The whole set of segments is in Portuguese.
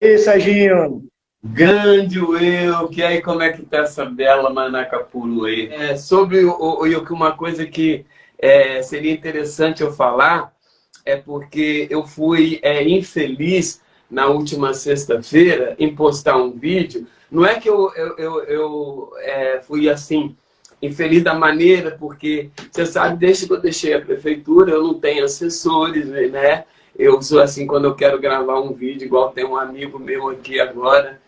E Serginho? Grande Will, que aí como é que tá essa bela Manacapuru aí? Sobre uma coisa que seria interessante eu falar é porque eu fui infeliz na última sexta-feira em postar um vídeo. Não é que eu fui assim infeliz da maneira, porque você sabe, desde que eu deixei a prefeitura eu não tenho assessores, né? Eu sou assim, quando eu quero gravar um vídeo, igual tem um amigo meu aqui agora,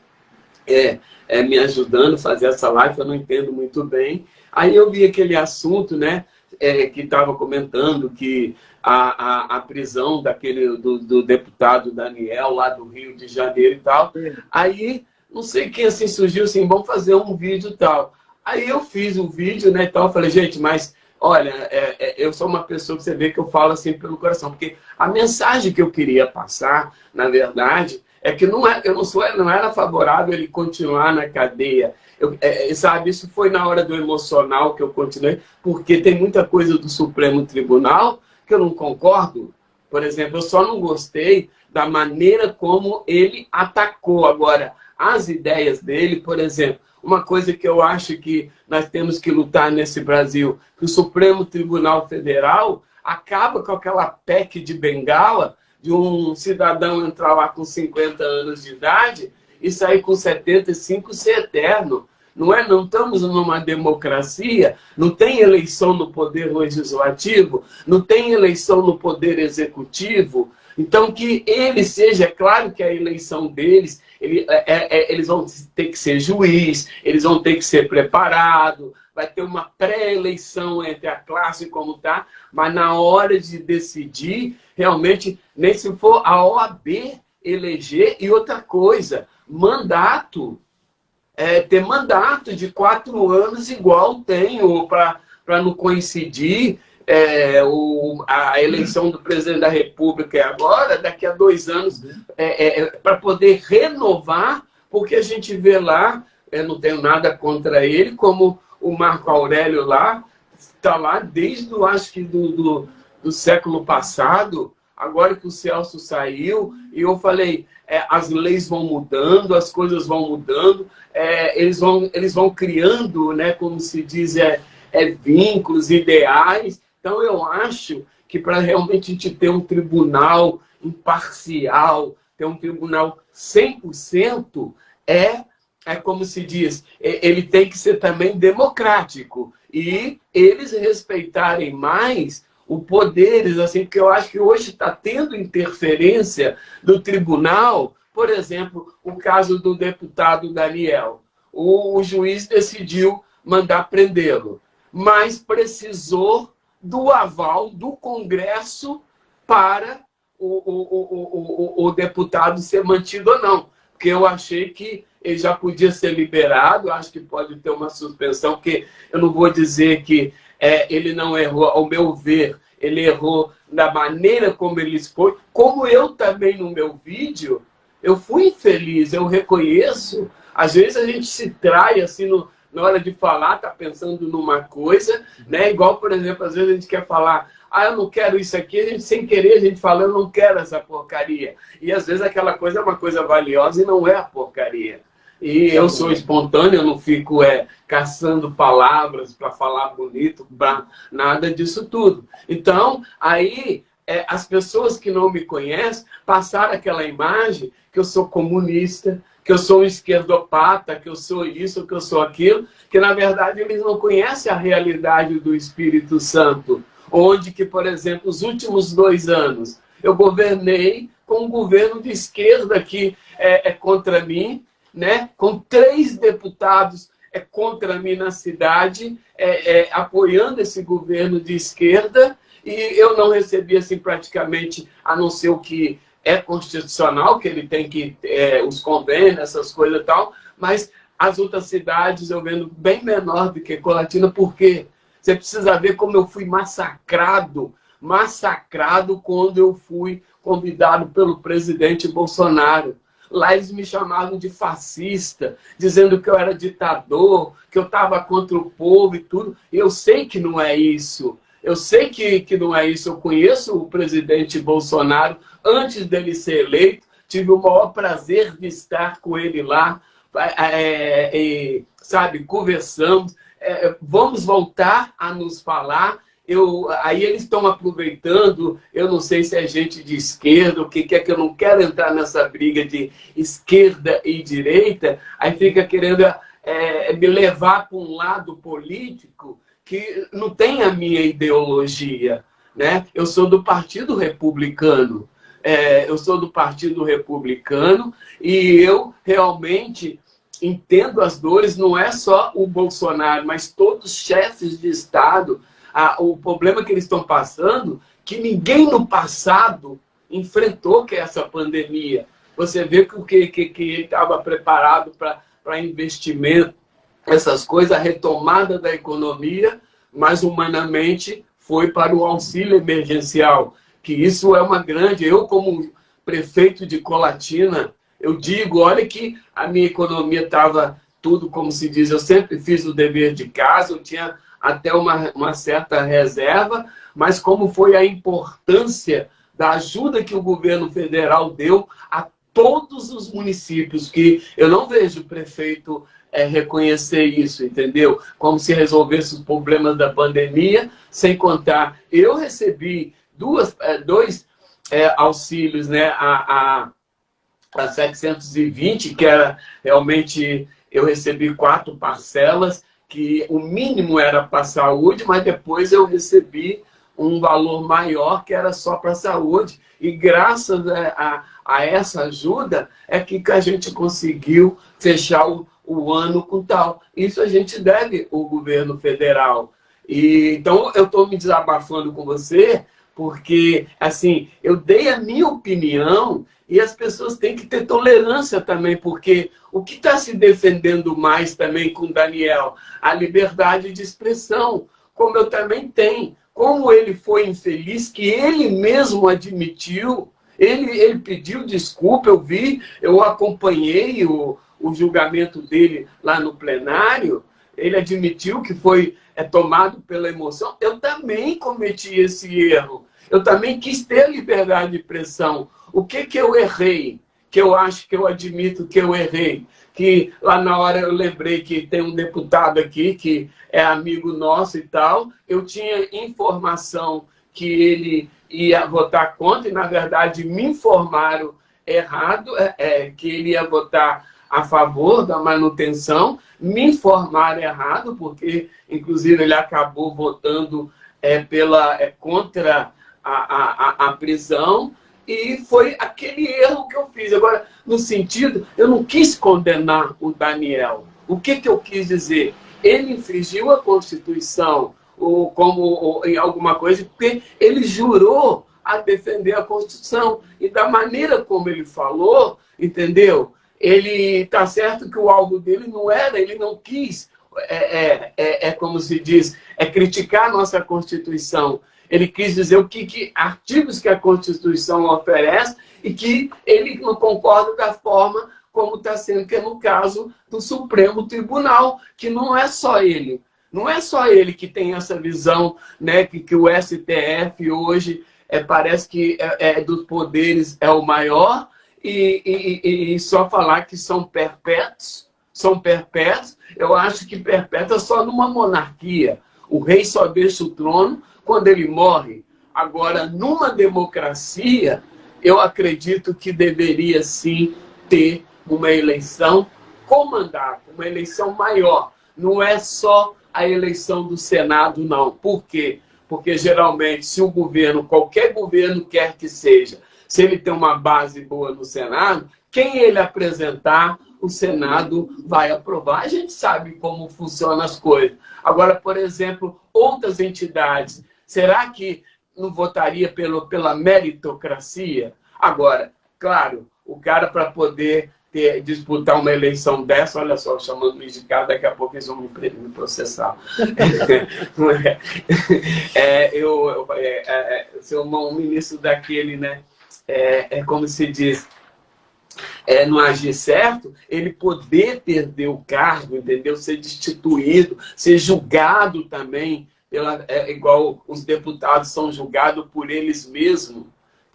me ajudando a fazer essa live, eu não entendo muito bem. Aí eu vi aquele assunto, né, que estava comentando que a prisão do deputado Daniel, lá do Rio de Janeiro e tal. Aí, não sei quem assim surgiu assim, vamos fazer um vídeo e tal. Aí eu fiz um vídeo, né, e tal, falei, gente, mas olha, eu sou uma pessoa que você vê que eu falo assim pelo coração, porque a mensagem que eu queria passar, na verdade, é que não era favorável ele continuar na cadeia. Sabe, isso foi na hora do emocional que eu continuei, porque tem muita coisa do Supremo Tribunal que eu não concordo. Por exemplo, eu só não gostei da maneira como ele atacou. Agora, as ideias dele, por exemplo, uma coisa que eu acho que nós temos que lutar nesse Brasil, que o Supremo Tribunal Federal acaba com aquela PEC de Bengala, de um cidadão entrar lá com 50 anos de idade e sair com 75 ser eterno. Não estamos numa democracia, não tem eleição no poder legislativo, não tem eleição no poder executivo. Então, que ele seja, é claro que a eleição deles, eles vão ter que ser juiz, eles vão ter que ser preparados, vai ter uma pré-eleição entre a classe como está, mas na hora de decidir, realmente, nem se for a OAB eleger. E outra coisa, mandato, ter mandato de 4 anos igual tem, para não coincidir. A eleição do presidente da República é agora, daqui a 2 anos, para poder renovar, porque a gente vê lá, não tenho nada contra ele, como o Marco Aurélio lá, está lá desde, acho que do século passado, agora que o Celso saiu, e eu falei, as leis vão mudando, as coisas vão mudando, eles vão criando, né, como se diz, vínculos, ideais. Então, eu acho que para realmente a gente ter um tribunal imparcial, ter um tribunal 100%, como se diz, ele tem que ser também democrático. E eles respeitarem mais os poderes, assim, porque eu acho que hoje está tendo interferência do tribunal. Por exemplo, o caso do deputado Daniel. O juiz decidiu mandar prendê-lo, mas precisou do aval do Congresso para o deputado ser mantido ou não. Porque eu achei que ele já podia ser liberado, acho que pode ter uma suspensão, porque eu não vou dizer que ele não errou, ao meu ver, ele errou da maneira como ele expôs, como eu também no meu vídeo, eu fui infeliz, eu reconheço. Às vezes a gente se trai assim na hora de falar, tá pensando numa coisa, né? Igual, por exemplo, às vezes a gente quer falar, eu não quero isso aqui, a gente sem querer, a gente fala, eu não quero essa porcaria. E às vezes aquela coisa é uma coisa valiosa e não é a porcaria. E eu sou espontâneo, eu não fico caçando palavras para falar bonito, para nada disso tudo. Então, aí, as pessoas que não me conhecem passaram aquela imagem que eu sou comunista, que eu sou um esquerdopata, que eu sou isso, que eu sou aquilo, que na verdade eles não conhecem a realidade do Espírito Santo, onde que, por exemplo, os últimos 2 anos, eu governei com um governo de esquerda que é contra mim, né? Com 3 deputados contra mim na cidade, apoiando esse governo de esquerda, e eu não recebi assim praticamente, a não ser o que é constitucional, que ele tem que os convênios, essas coisas e tal, mas as outras cidades eu vendo bem menor do que Colatina. Por quê? Você precisa ver como eu fui massacrado quando eu fui convidado pelo presidente Bolsonaro. Lá eles me chamavam de fascista, dizendo que eu era ditador, que eu estava contra o povo e tudo. E eu sei que não é isso. Eu sei que não é isso. Eu conheço o presidente Bolsonaro antes dele ser eleito, tive o maior prazer de estar com ele lá, sabe, conversamos. Vamos voltar a nos falar. Aí eles estão aproveitando, eu não sei se é gente de esquerda, o que é que eu não quero entrar nessa briga de esquerda e direita, aí fica querendo me levar para um lado político que não tem a minha ideologia, né? Eu sou do Partido Republicano, e eu realmente entendo as dores, não é só o Bolsonaro, mas todos os chefes de Estado, o problema que eles estão passando, que ninguém no passado enfrentou, que é essa pandemia. Você vê que ele estava preparado para investimento, essas coisas, a retomada da economia, mas humanamente foi para o auxílio emergencial, que isso é uma grande... Eu, como prefeito de Colatina, eu digo, olha que a minha economia estava tudo, como se diz, eu sempre fiz o dever de casa, eu tinha até uma certa reserva, mas como foi a importância da ajuda que o governo federal deu a todos os municípios, que eu não vejo o prefeito reconhecer isso, entendeu? Como se resolvesse os problemas da pandemia, sem contar. Eu recebi dois auxílios, né, a 720, que era realmente, eu recebi 4 parcelas, que o mínimo era para a saúde, mas depois eu recebi um valor maior que era só para a saúde. E graças a essa ajuda é que a gente conseguiu fechar o ano com tal. Isso a gente deve ao governo federal. Então, eu estou me desabafando com você, porque, assim, eu dei a minha opinião e as pessoas têm que ter tolerância também, porque o que está se defendendo mais também com Daniel? A liberdade de expressão, como eu também tenho. Como ele foi infeliz, que ele mesmo admitiu, ele pediu desculpa, eu acompanhei o julgamento dele lá no plenário, ele admitiu que foi tomado pela emoção. Eu também cometi esse erro. Eu também quis ter liberdade de expressão. O que eu errei? Que eu acho que eu admito que eu errei. Que lá na hora eu lembrei que tem um deputado aqui que é amigo nosso e tal. Eu tinha informação que ele ia votar contra e, na verdade, me informaram errado, que ele ia votar a favor da manutenção, me informaram errado, porque, inclusive, ele acabou votando contra a prisão, e foi aquele erro que eu fiz. Agora, no sentido, eu não quis condenar o Daniel. O que eu quis dizer? Ele infringiu a Constituição, ou em alguma coisa, porque ele jurou a defender a Constituição. E da maneira como ele falou, entendeu? Ele está certo que o alvo dele não era, ele não quis, como se diz, criticar a nossa Constituição. Ele quis dizer o que artigos que a Constituição oferece e que ele não concorda da forma como está sendo, que é no caso do Supremo Tribunal, que não é só ele. Não é só ele que tem essa visão, né, que o STF hoje parece que dos poderes é o maior, e só falar que são perpétuos, eu acho que perpétuo é só numa monarquia. O rei só deixa o trono quando ele morre. Agora, numa democracia, eu acredito que deveria sim ter uma eleição com mandato, uma eleição maior. Não é só a eleição do Senado, não. Por quê? Porque geralmente, se o governo, qualquer governo quer que seja, se ele tem uma base boa no Senado, quem ele apresentar, o Senado vai aprovar. A gente sabe como funcionam as coisas. Agora, por exemplo, outras entidades, será que não votaria pela meritocracia? Agora, claro, o cara para poder disputar uma eleição dessa, olha só, chamando-me de cara, daqui a pouco eles vão me processar. Ser um ministro daquele, né? Como se diz, não agir certo, ele poder perder o cargo, entendeu? Ser destituído, ser julgado também, igual os deputados são julgados por eles mesmos,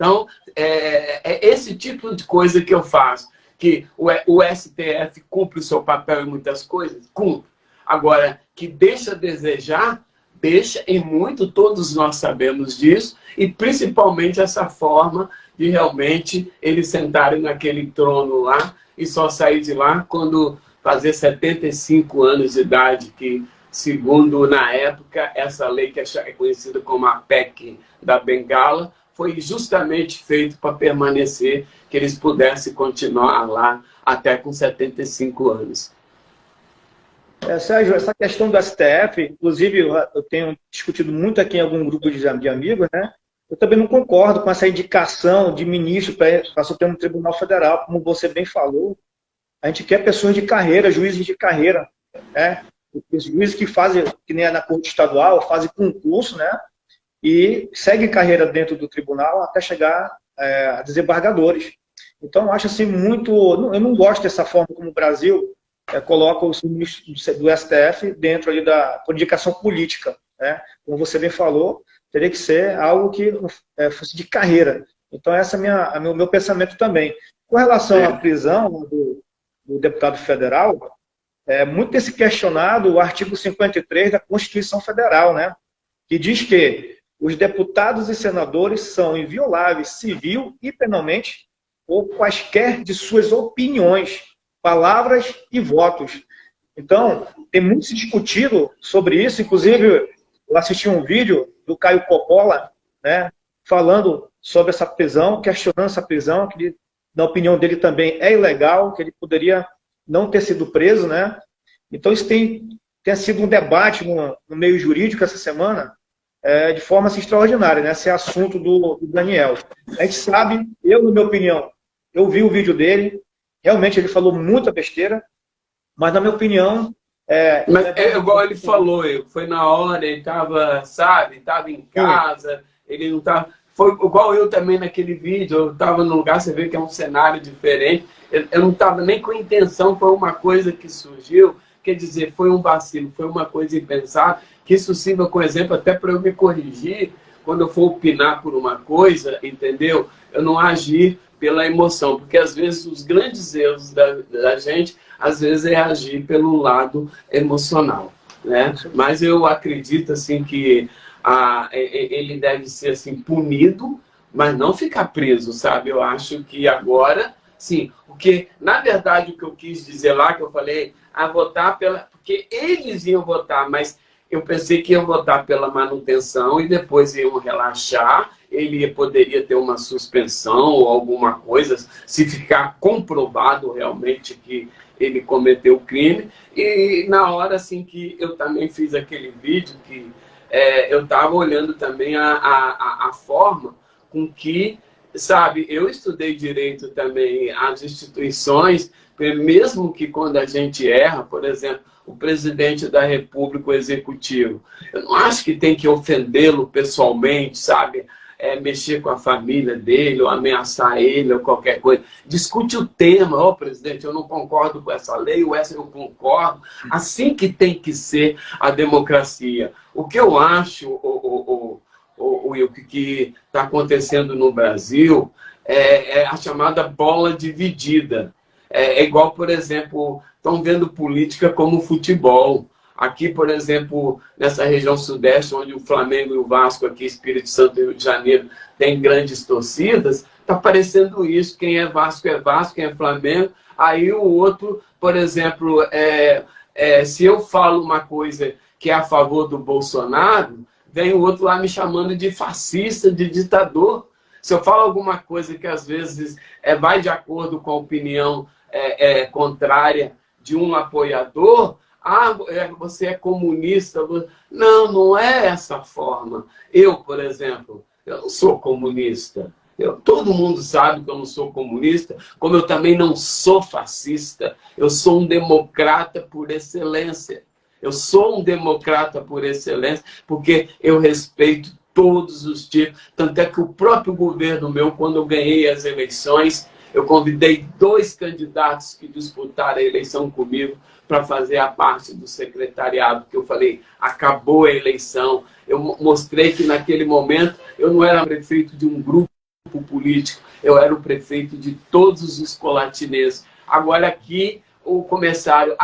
Então, é esse tipo de coisa que eu faço. Que o STF cumpre o seu papel em muitas coisas? Cumpre. Agora, que deixa a desejar, deixa, e muito, todos nós sabemos disso, e principalmente essa forma de realmente eles sentarem naquele trono lá e só sair de lá quando fazer 75 anos de idade, que, segundo, na época, essa lei que é conhecida como a PEC da Bengala, foi justamente feito para permanecer, que eles pudessem continuar lá até com 75 anos. Sérgio, essa questão do STF, inclusive eu tenho discutido muito aqui em algum grupo de amigos, né? Eu também não concordo com essa indicação de ministro para o Supremo Tribunal Federal, como você bem falou. A gente quer pessoas de carreira, juízes de carreira, né? Os juízes que fazem, que nem é na Corte Estadual, fazem concurso, né? E seguem carreira dentro do tribunal até chegar a desembargadores. Então, eu acho assim muito... Eu não gosto dessa forma como o Brasil coloca os ministros do STF dentro ali da indicação política, né? Como você bem falou, teria que ser algo que fosse de carreira. Então, esse é o meu pensamento também. Com relação à prisão do deputado federal, muito tem se questionado o artigo 53 da Constituição Federal, né? Que diz que os deputados e senadores são invioláveis civil e penalmente ou quaisquer de suas opiniões, palavras e votos. Então, tem muito se discutido sobre isso. Inclusive, eu assisti um vídeo do Caio Coppola, né, falando sobre essa prisão, questionando essa prisão, que, na opinião dele, também é ilegal, que ele poderia não ter sido preso, né? Então, isso tem sido um debate no meio jurídico essa semana, de forma assim, extraordinária, né? Esse é assunto do Daniel. A gente sabe, na minha opinião, eu vi o vídeo dele, realmente ele falou muita besteira, mas na minha opinião... Mas igual ele falou, foi na hora, ele estava, sabe, estava em casa, ele não estava... Foi igual eu também naquele vídeo, eu estava num lugar, você vê que é um cenário diferente, eu não estava nem com intenção, foi uma coisa que surgiu, quer dizer, foi um vacilo, foi uma coisa impensada, que isso sirva como exemplo até para eu me corrigir, quando eu for opinar por uma coisa, entendeu? Eu não agir pela emoção, porque às vezes os grandes erros da gente, às vezes é agir pelo lado emocional, né? Mas eu acredito assim que ele deve ser assim punido, mas não ficar preso, sabe? Eu acho que agora, sim, porque na verdade o que eu quis dizer lá, que eu falei, votar porque eles iam votar, mas eu pensei que iam votar pela manutenção e depois iam relaxar, ele poderia ter uma suspensão ou alguma coisa, se ficar comprovado realmente que ele cometeu o crime. E na hora assim que eu também fiz aquele vídeo, que eu estava olhando também a forma com que, sabe, eu estudei direito também, as instituições, mesmo que quando a gente erra, por exemplo, o presidente da República, o executivo, eu não acho que tem que ofendê-lo pessoalmente, sabe? Mexer com a família dele, ou ameaçar ele, ou qualquer coisa. Discute o tema, presidente, eu não concordo com essa lei, ou essa eu concordo. Assim que tem que ser a democracia. O que eu acho, o que está acontecendo no Brasil, é a chamada bola dividida. É igual, por exemplo, estão vendo política como futebol. Aqui, por exemplo, nessa região sudeste, onde o Flamengo e o Vasco, aqui Espírito Santo e Rio de Janeiro, tem grandes torcidas, está parecendo isso. Quem é Vasco, quem é Flamengo. Aí o outro, por exemplo, se eu falo uma coisa que é a favor do Bolsonaro, vem o outro lá me chamando de fascista, de ditador. Se eu falo alguma coisa que às vezes vai de acordo com a opinião contrária de um apoiador, você é comunista. Não, não é essa forma. Eu, por exemplo, eu não sou comunista. Todo mundo sabe que eu não sou comunista, como eu também não sou fascista. Eu sou um democrata por excelência. Eu sou um democrata por excelência, porque eu respeito todos os tipos. Tanto é que o próprio governo meu, quando eu ganhei as eleições, eu convidei 2 candidatos que disputaram a eleição comigo para fazer a parte do secretariado, que eu falei, acabou a eleição. Eu mostrei que naquele momento eu não era prefeito de um grupo político, eu era o prefeito de todos os escolatinenses. Agora aqui, o comissário,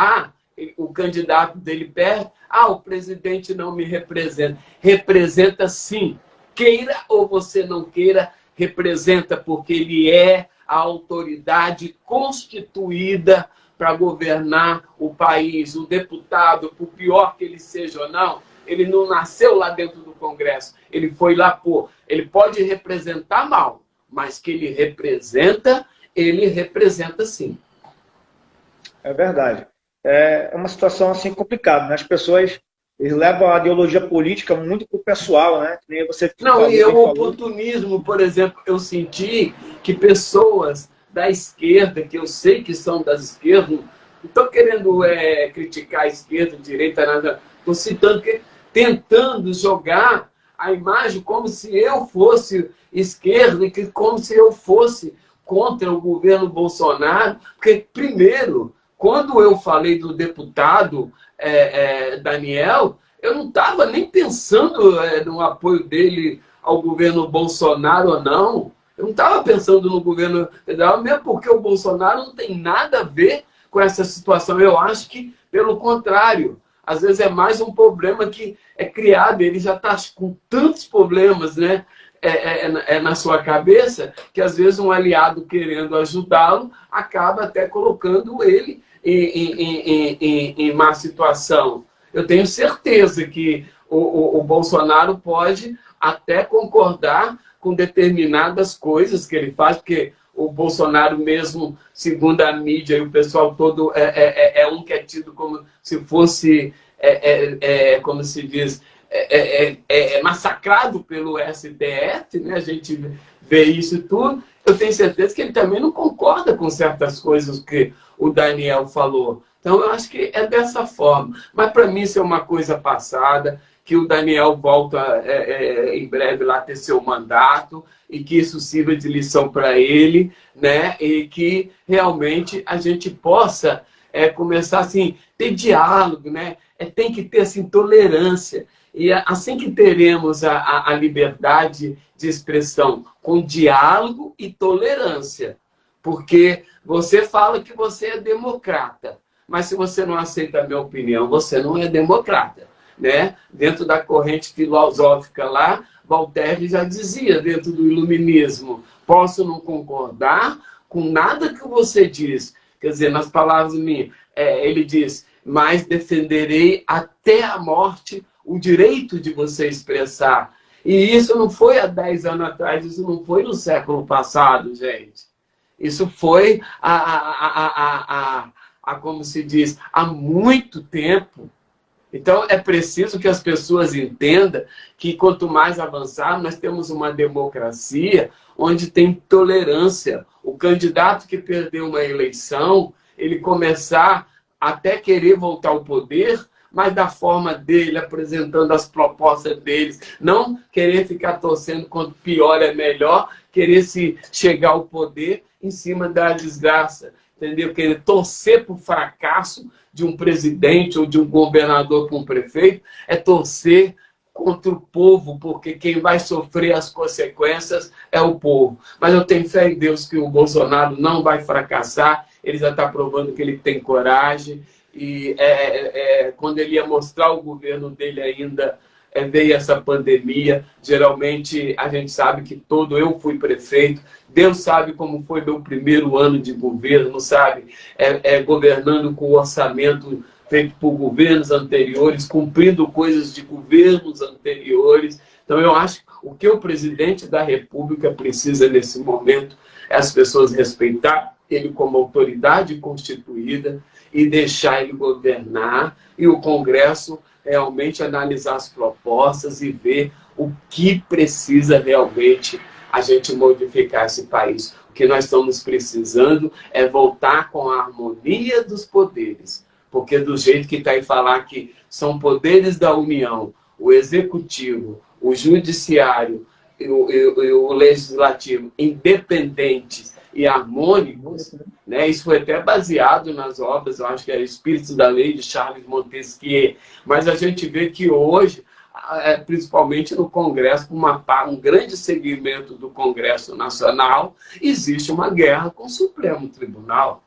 o candidato dele perde, o presidente não me representa. Representa sim, queira ou você não queira, representa, porque ele é a autoridade constituída para governar o país. O deputado, por pior que ele seja ou não, ele não nasceu lá dentro do Congresso. Ele foi lá por... Ele pode representar mal, mas que ele representa sim. É verdade. É uma situação assim complicada, né? As pessoas eles levam a ideologia política muito para o pessoal, né? Nem você não, e o oportunismo, por exemplo, eu senti que pessoas da esquerda, que eu sei que são das esquerdas, não estou querendo criticar a esquerda, a direita, nada, estou citando que tentando jogar a imagem como se eu fosse esquerda e como se eu fosse contra o governo Bolsonaro, porque, primeiro, quando eu falei do deputado Daniel, eu não estava nem pensando no apoio dele ao governo Bolsonaro ou não. Eu não estava pensando no governo federal, mesmo porque o Bolsonaro não tem nada a ver com essa situação. Eu acho que, pelo contrário, às vezes é mais um problema que é criado, ele já está com tantos problemas, né, na sua cabeça, que às vezes um aliado querendo ajudá-lo acaba até colocando ele em má situação. Eu tenho certeza que o Bolsonaro pode até concordar com determinadas coisas que ele faz, porque o Bolsonaro mesmo, segundo a mídia e o pessoal todo, um que é tido como se fosse, como se diz, massacrado pelo STF, né? A gente vê isso tudo. Eu tenho certeza que ele também não concorda com certas coisas que o Daniel falou. Então, eu acho que é dessa forma. Mas, para mim, isso é uma coisa passada, que o Daniel volta em breve lá ter seu mandato e que isso sirva de lição para ele, né? E que realmente a gente possa começar assim, ter diálogo, né? Tem que ter assim, tolerância. E assim que teremos a liberdade de expressão com diálogo e tolerância. Porque você fala que você é democrata, mas se você não aceita a minha opinião, você não é democrata. Né? Dentro da corrente filosófica lá, Voltaire já dizia, dentro do iluminismo, posso não concordar com nada que você diz. Quer dizer, nas palavras minhas, ele diz, mas defenderei até a morte o direito de você expressar. E isso não foi há 10 anos atrás, isso não foi no século passado, gente. Isso foi, como se diz, há muito tempo. Então, é preciso que as pessoas entendam que quanto mais avançar, nós temos uma democracia onde tem tolerância. O candidato que perdeu uma eleição, ele começar até querer voltar ao poder, mas da forma dele, apresentando as propostas deles, não querer ficar torcendo quanto pior é melhor, querer se chegar ao poder em cima da desgraça, entendeu? Querer torcer para o fracasso de um presidente ou de um governador com um prefeito, é torcer contra o povo, porque quem vai sofrer as consequências é o povo. Mas eu tenho fé em Deus que o Bolsonaro não vai fracassar, ele já está provando que ele tem coragem, e quando ele ia mostrar o governo dele ainda, veio essa pandemia. Geralmente a gente sabe que eu fui prefeito, Deus sabe como foi meu primeiro ano de governo, sabe? Governando com o orçamento feito por governos anteriores, cumprindo coisas de governos anteriores. Então eu acho que o que o presidente da República precisa nesse momento é as pessoas respeitar ele como autoridade constituída e deixar ele governar, e o Congresso realmente analisar as propostas e ver o que precisa realmente a gente modificar esse país. O que nós estamos precisando é voltar com a harmonia dos poderes, porque do jeito que está aí falar que são poderes da União, o Executivo, o Judiciário e o Legislativo independentes e harmônicos, né? Isso foi até baseado nas obras, eu acho que é Espíritos da Lei, de Charles Montesquieu, mas a gente vê que hoje principalmente no Congresso, um grande segmento do Congresso Nacional, existe uma guerra com o Supremo Tribunal.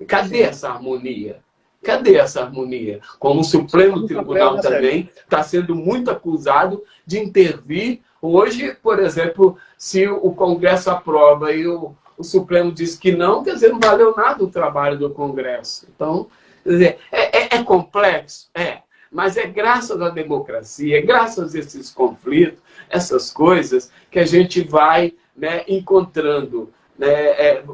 Cadê essa harmonia? Cadê essa harmonia? Como o Supremo Tribunal também está sendo muito acusado de intervir. Hoje, por exemplo, se o Congresso aprova e o Supremo diz que não, quer dizer, não valeu nada o trabalho do Congresso. Então, quer dizer, é complexo? É. Mas é graças à democracia, é graças a esses conflitos, essas coisas, que a gente vai, né, encontrando.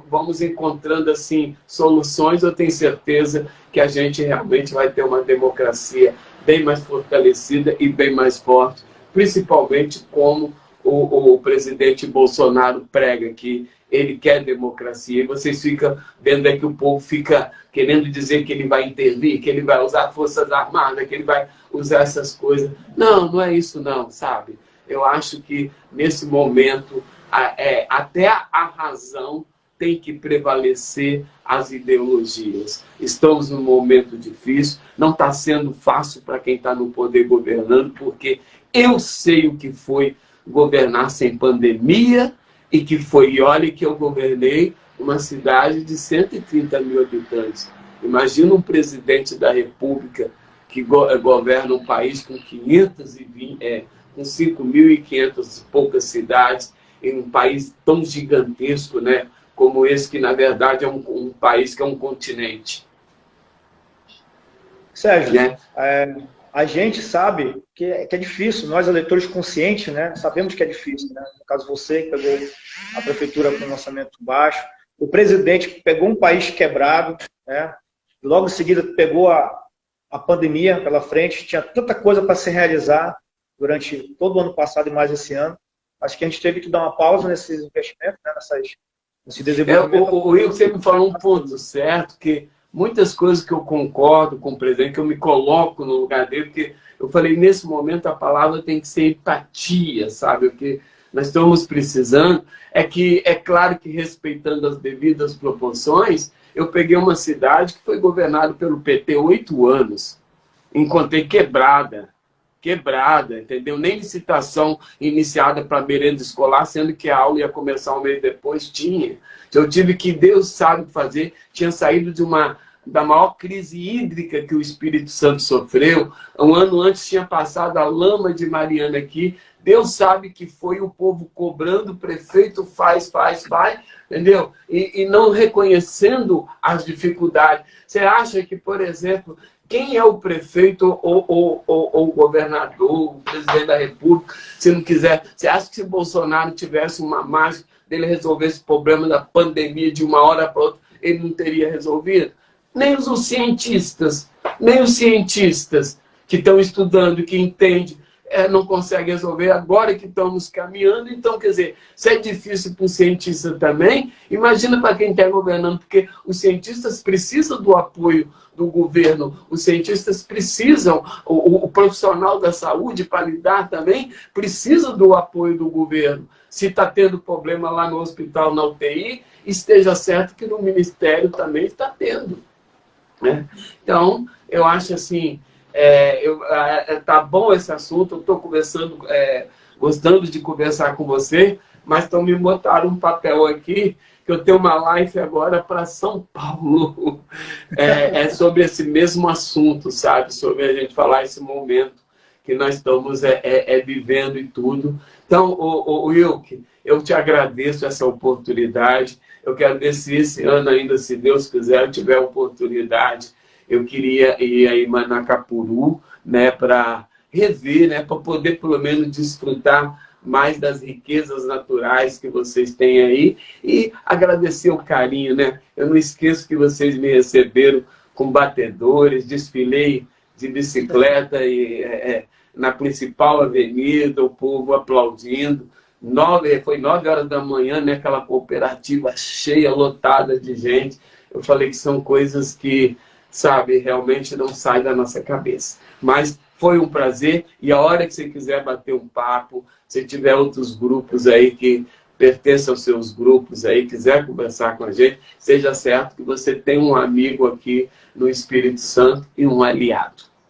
Vamos encontrando assim soluções. Eu tenho certeza que a gente realmente vai ter uma democracia bem mais fortalecida e bem mais forte, principalmente como o presidente Bolsonaro prega que ele quer democracia. E vocês ficam vendo aí que o povo fica querendo dizer que ele vai intervir, que ele vai usar forças armadas, que ele vai usar essas coisas. Não, não é isso não, sabe? Eu acho que nesse momento até a razão tem que prevalecer as ideologias. Estamos num momento difícil, não está sendo fácil para quem está no poder governando, porque eu sei o que foi governar sem pandemia, e que foi, e olha que eu governei uma cidade de 130 mil habitantes. Imagina um presidente da República que governa um país com 5.500 e poucas cidades, em um país tão gigantesco, né, como esse, que na verdade é um país que é um continente. Sérgio, né? A gente sabe que é difícil, nós eleitores conscientes, né, sabemos que é difícil. Né? No caso, você que pegou a prefeitura com um orçamento baixo, o presidente pegou um país quebrado, né? Logo em seguida pegou a pandemia pela frente, tinha tanta coisa para se realizar durante todo o ano passado e mais esse ano. Acho que a gente teve que dar uma pausa nesses investimentos, né, nesse desenvolvimento. O Will, você me falou um ponto certo, que muitas coisas que eu concordo com o presidente, que eu me coloco no lugar dele, porque eu falei, nesse momento a palavra tem que ser empatia, sabe? O que nós estamos precisando é que, é claro que respeitando as devidas proporções, eu peguei uma cidade que foi governada pelo PT 8 anos, encontrei quebrada, entendeu? Nem licitação iniciada para merenda escolar, sendo que a aula ia começar um mês depois, tinha. Eu tive que, Deus sabe o que fazer, tinha saído da maior crise hídrica que o Espírito Santo sofreu. Um ano antes tinha passado a lama de Mariana aqui. Deus sabe que foi o povo cobrando, o prefeito faz, entendeu? E não reconhecendo as dificuldades. Você acha que, por exemplo, quem é o prefeito ou o governador, o presidente da República, se não quiser? Você acha que se Bolsonaro tivesse uma mágica dele resolver esse problema da pandemia de uma hora para outra, ele não teria resolvido? Nem os cientistas que estão estudando, que entendem, não conseguem resolver, agora que estamos caminhando. Então, quer dizer, se é difícil para o cientista também, imagina para quem está governando, porque os cientistas precisam do apoio do governo, os cientistas precisam, o profissional da saúde, para lidar também, precisa do apoio do governo. Se está tendo problema lá no hospital, na UTI, esteja certo que no Ministério também está tendo. Né? Então, eu acho assim, tá bom esse assunto, eu estou conversando, gostando de conversar com você, mas estão me botaram um papel aqui, que eu tenho uma live agora para São Paulo, sobre esse mesmo assunto, sabe? Sobre a gente falar esse momento que nós estamos vivendo e tudo. Então, Wilke, eu te agradeço essa oportunidade. Eu quero ver se esse ano ainda, se Deus quiser, eu tiver oportunidade. Eu queria ir aí em Manacapuru, né, para rever, né, para poder pelo menos desfrutar mais das riquezas naturais que vocês têm aí e agradecer o carinho, né? Eu não esqueço que vocês me receberam com batedores, desfilei de bicicleta e na principal avenida, o povo aplaudindo. Foi 9 horas da manhã, né? Aquela cooperativa cheia, lotada de gente. Eu falei que são coisas que, sabe, realmente não saem da nossa cabeça. Mas foi um prazer, e a hora que você quiser bater um papo, se tiver outros grupos aí que pertencem aos seus grupos aí, quiser conversar com a gente, seja certo que você tem um amigo aqui no Espírito Santo e um aliado.